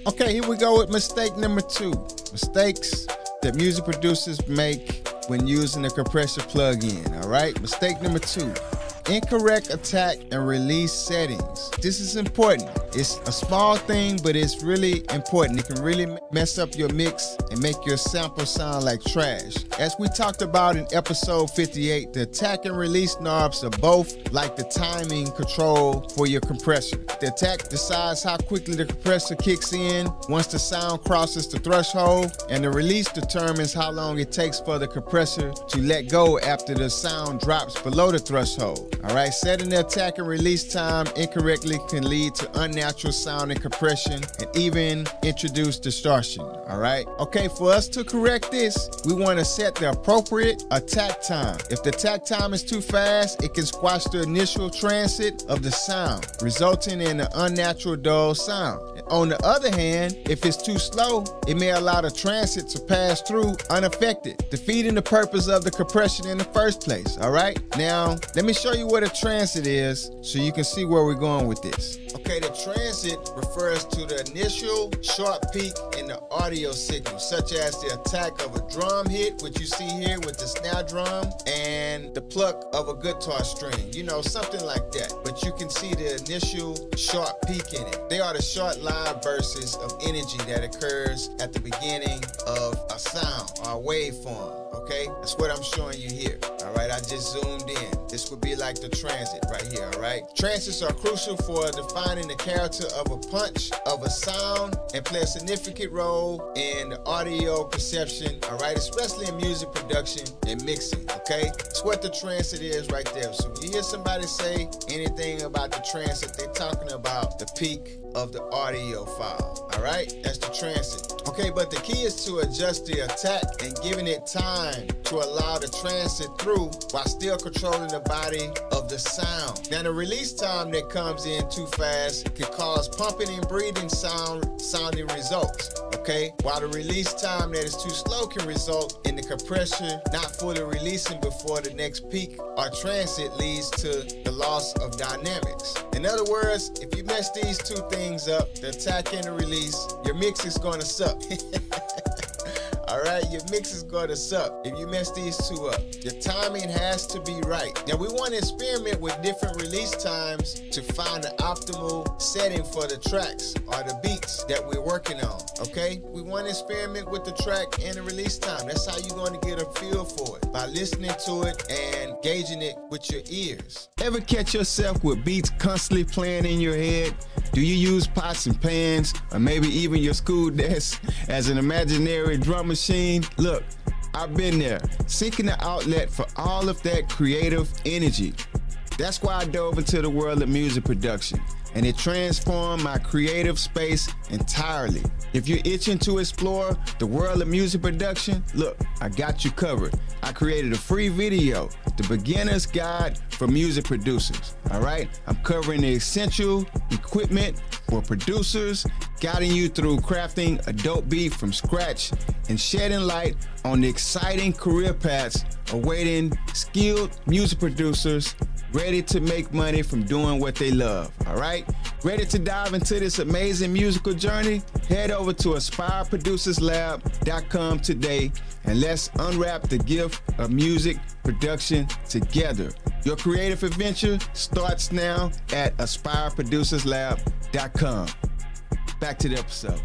Okay, here we go with mistake number 2. Mistakes that music producers make when using a compressor plug-in, all right? Mistake number 2. Incorrect attack and release settings. This is important. It's a small thing, but it's really important. It can really mess up your mix and make your sample sound like trash. As we talked about in episode 58, the attack and release knobs are both like the timing control for your compressor. The attack decides how quickly the compressor kicks in once the sound crosses the threshold, and the release determines how long it takes for the compressor to let go after the sound drops below the threshold. All right, setting the attack and release time incorrectly can lead to unnatural sound and compression and even introduce distortion. All right. Okay, for us to correct this, we want to set the appropriate attack time. If the attack time is too fast, it can squash the initial transit of the sound, resulting in an unnatural dull sound. On the other hand, if it's too slow, it may allow the transit to pass through unaffected, defeating the purpose of the compression in the first place. All right. Now, let me show you what a transit is so you can see where we're going with this. Okay, the transit refers to the initial short peak in the audio signal, such as the attack of a drum hit, which you see here with the snare drum, and the pluck of a guitar string, you know, something like that. But you can see the initial short peak in it. They are the short live bursts of energy that occurs at the beginning of a sound or a waveform. Okay, that's what I'm showing you here. All right, I just zoomed in. This would be like the transit right here. All right, transits are crucial for defining the character of a punch of a sound and play a significant role in the audio perception. All right, especially in music production and mixing. Okay, that's what the transit is right there. So if you hear somebody say anything about the transit, they're talking about the peak of the audio file. All right, that's the transit. Okay, but the key is to adjust the attack and giving it time to allow the transit through while still controlling the body of the sound. Now, the release time that comes in too fast can cause pumping and breathing sounding results. Okay, while the release time that is too slow can result in the compressor not fully releasing before the next peak or transit, leads to the loss of dynamics. In other words, if you mess these two things up, the attack and the release, your mix is going to suck. All right, your mix is going to suck if you mess these two up. Your timing has to be right. Now, we want to experiment with different release times to find the optimal setting for the tracks or the beats that we're working on, okay? We want to experiment with the track and the release time. That's how you're going to get a feel for it, by listening to it and gauging it with your ears. Ever catch yourself with beats constantly playing in your head? Do you use pots and pans, or maybe even your school desk as an imaginary drum machine? Look, I've been there, seeking an outlet for all of that creative energy. That's why I dove into the world of music production, and it transformed my creative space entirely. If you're itching to explore the world of music production, look, I got you covered. I created a free video, The Beginner's Guide for Music Producers. All right, I'm covering the essential equipment for producers, guiding you through crafting a dope beat from scratch and shedding light on the exciting career paths awaiting skilled music producers ready to make money from doing what they love. All right, ready to dive into this amazing musical journey? Head over to aspireproducerslab.com today and let's unwrap the gift of music production together. Your creative adventure starts now at aspireproducerslab.com. Back to the episode.